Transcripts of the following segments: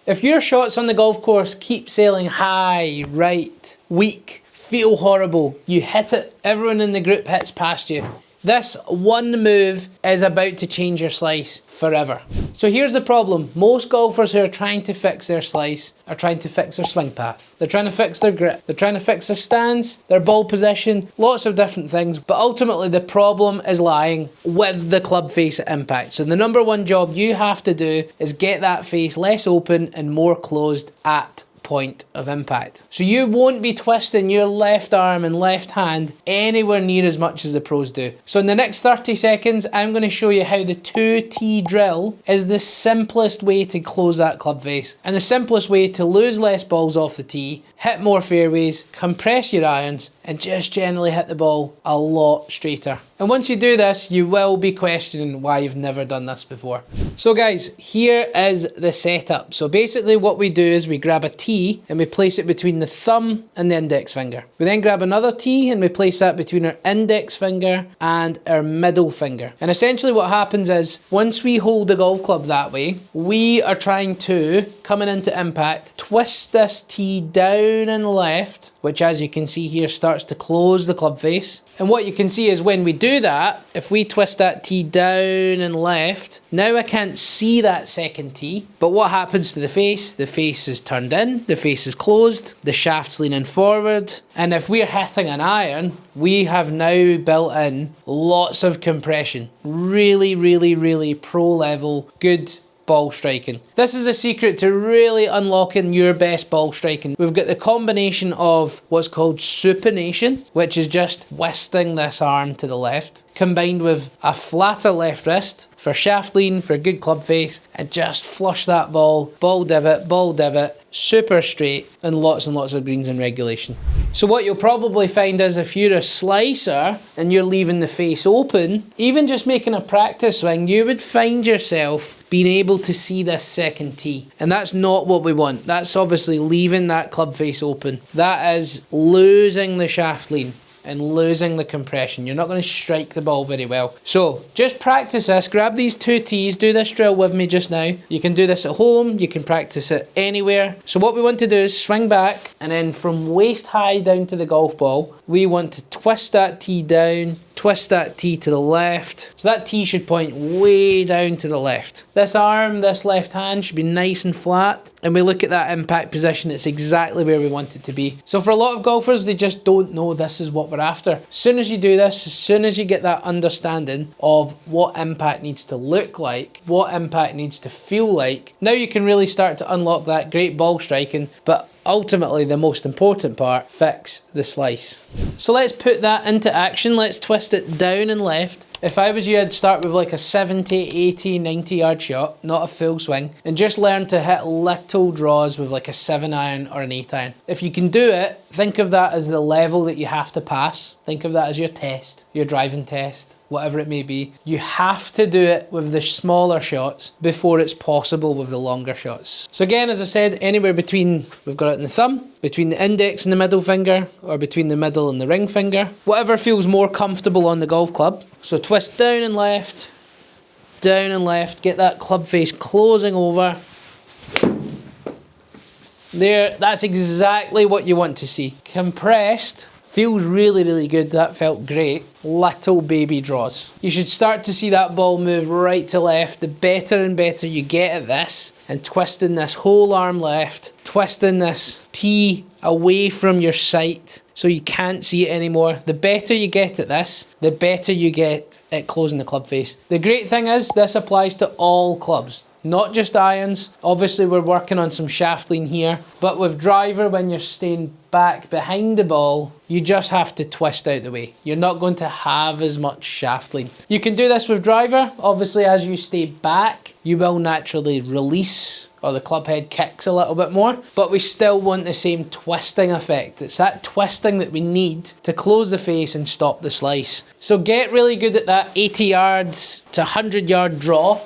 If your shots on the golf course keep sailing high, right, weak, feel horrible, you hit it, everyone in the group hits past you, this one move is about to change your slice forever. So here's the problem. Most golfers who are trying to fix their slice are trying to fix their swing path. They're trying to fix their grip. They're trying to fix their stance, their ball position, lots of different things. But ultimately the problem is lying with the club face at impact. So the number one job you have to do is get that face less open and more closed at point of impact. So you won't be twisting your left arm and left hand anywhere near as much as the pros do. So in the next 30 seconds, I'm going to show you how the 2T drill is the simplest way to close that club face and the simplest way to lose less balls off the tee, hit more fairways, compress your irons, and just generally hit the ball a lot straighter. And once you do this, you will be questioning why you've never done this before. So guys, here is the setup. So basically what we do is we grab a tee and we place it between the thumb and the index finger. We then grab another tee and we place that between our index finger and our middle finger. And essentially what happens is, once we hold the golf club that way, we are trying to, coming into impact, twist this tee down and left, which as you can see here starts to close the club face. And what you can see is when we do that, if we twist that tee down and left, now I can't see that second tee, but what happens to the face? The face is turned in, the face is closed, the shaft's leaning forward, and if we're hitting an iron, we have now built in lots of compression. Really, really, really pro level, good ball striking. This is a secret to really unlocking your best ball striking. We've got the combination of what's called supination, which is just twisting this arm to the left, combined with a flatter left wrist for shaft lean, for good club face, and just flush that ball divot, super straight, and lots of greens in regulation. So what you'll probably find is if you're a slicer and you're leaving the face open, even just making a practice swing, you would find yourself being able to see this second tee. And that's not what we want. That's obviously leaving that club face open. That is losing the shaft lean and losing the compression. You're not going to strike the ball very well. So just practice this. Grab these two tees. Do this drill with me just now. You can do this at home. You can practice it anywhere. So what we want to do is swing back, and then from waist high down to the golf ball, we want to twist that tee down, twist that tee to the left. So that tee should point way down to the left. This arm, this left hand should be nice and flat. And we look at that impact position, it's exactly where we want it to be. So for a lot of golfers, they just don't know this is what we're after. As soon as you do this, as soon as you get that understanding of what impact needs to look like, what impact needs to feel like, now you can really start to unlock that great ball striking, but ultimately the most important part, fix the slice. So let's put that into action. Let's twist it down and left. If I was you, I'd start with like a 70, 80, 90 yard shot, not a full swing, and just learn to hit little draws with like a 7 iron or an 8 iron. If you can do it, think of that as the level that you have to pass. Think of that as your test, your driving test, whatever it may be. You have to do it with the smaller shots before it's possible with the longer shots. So again, as I said, anywhere between, we've got it in the thumb, between the index and the middle finger, or between the middle and the ring finger, whatever feels more comfortable on the golf club. So twist down and left, get that club face closing over. There, that's exactly what you want to see. Compressed, feels really, really good, that felt great. Little baby draws. You should start to see that ball move right to left. The better and better you get at this, and twisting this whole arm left, twisting this tee away from your sight so you can't see it anymore. The better you get at this, the better you get at closing the club face. The great thing is, this applies to all clubs, not just irons. Obviously we're working on some shaft lean here, but with driver, when you're staying back behind the ball, you just have to twist out the way. You're not going to have as much shaft lean. You can do this with driver. Obviously as you stay back, you will naturally release, or the club head kicks a little bit more, but we still want the same twisting effect. It's that twisting that we need to close the face and stop the slice. So get really good at that 80 yards to 100 yard draw.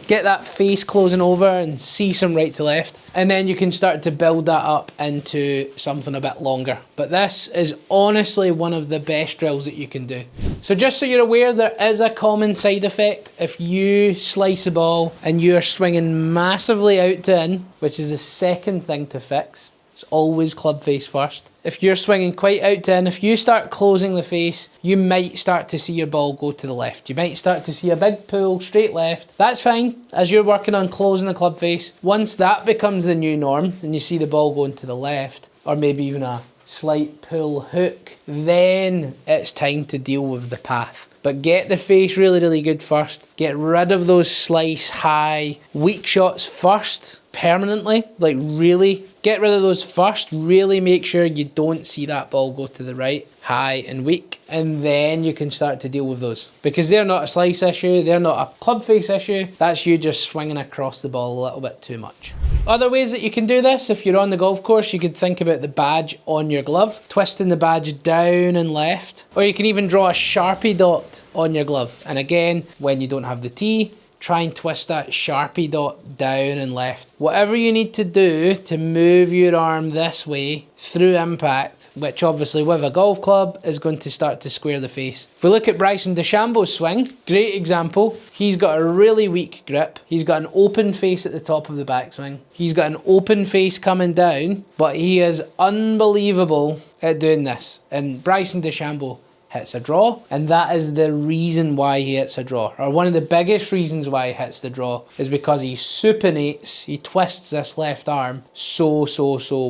get that face closing over and see some right to left. And then you can start to build that up into something a bit longer. But this is honestly one of the best drills that you can do. So just so you're aware, there is a common side effect. If you slice a ball and you're swinging massively out to in, which is the second thing to fix, it's always club face first. If you're swinging quite out to in, if you start closing the face, you might start to see your ball go to the left. You might start to see a big pull straight left. That's fine, as you're working on closing the club face. Once that becomes the new norm and you see the ball going to the left, or maybe even a slight pull hook, then it's time to deal with the path. But get the face really, really good first. Get rid of those slice, high, weak shots first, permanently. Like really, get rid of those first. Really make sure you don't see that ball go to the right, high and weak. And then you can start to deal with those. Because they're not a slice issue, they're not a club face issue. That's you just swinging across the ball a little bit too much. Other ways that you can do this, if you're on the golf course, you could think about the badge on your glove, twisting the badge down and left, or you can even draw a Sharpie dot on your glove. And again, when you don't have the tee, try and twist that Sharpie dot down and left. Whatever you need to do to move your arm this way through impact, which obviously with a golf club is going to start to square the face. If we look at Bryson DeChambeau's swing, great example. He's got a really weak grip. He's got an open face at the top of the backswing. He's got an open face coming down, but he is unbelievable at doing this. And Bryson DeChambeau hits a draw, and that is the reason why he hits a draw, or one of the biggest reasons why he hits the draw, is because he supinates, he twists this left arm so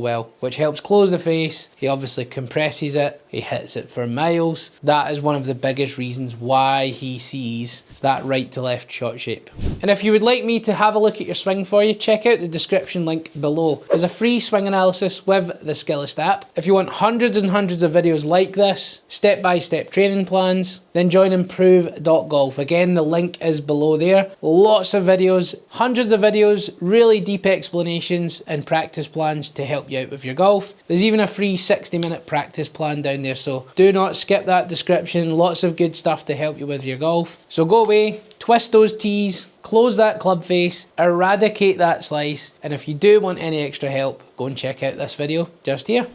well, which helps close the face. He obviously compresses it, he hits it for miles. That is one of the biggest reasons why he sees that right to left shot shape. And if you would like me to have a look at your swing for you, check out the description link below. There's a free swing analysis with the Skillest app. If you want hundreds and hundreds of videos like this, step-by-step training plans, then join improve.golf. Again, the link is below there. Lots of videos, hundreds of videos, really deep explanations and practice plans to help you out with your golf. There's even a free 60-minute practice plan down there, so do not skip that description. Lots of good stuff to help you with your golf. So go away, twist those tees, close that club face, eradicate that slice, and if you do want any extra help, go and check out this video just here.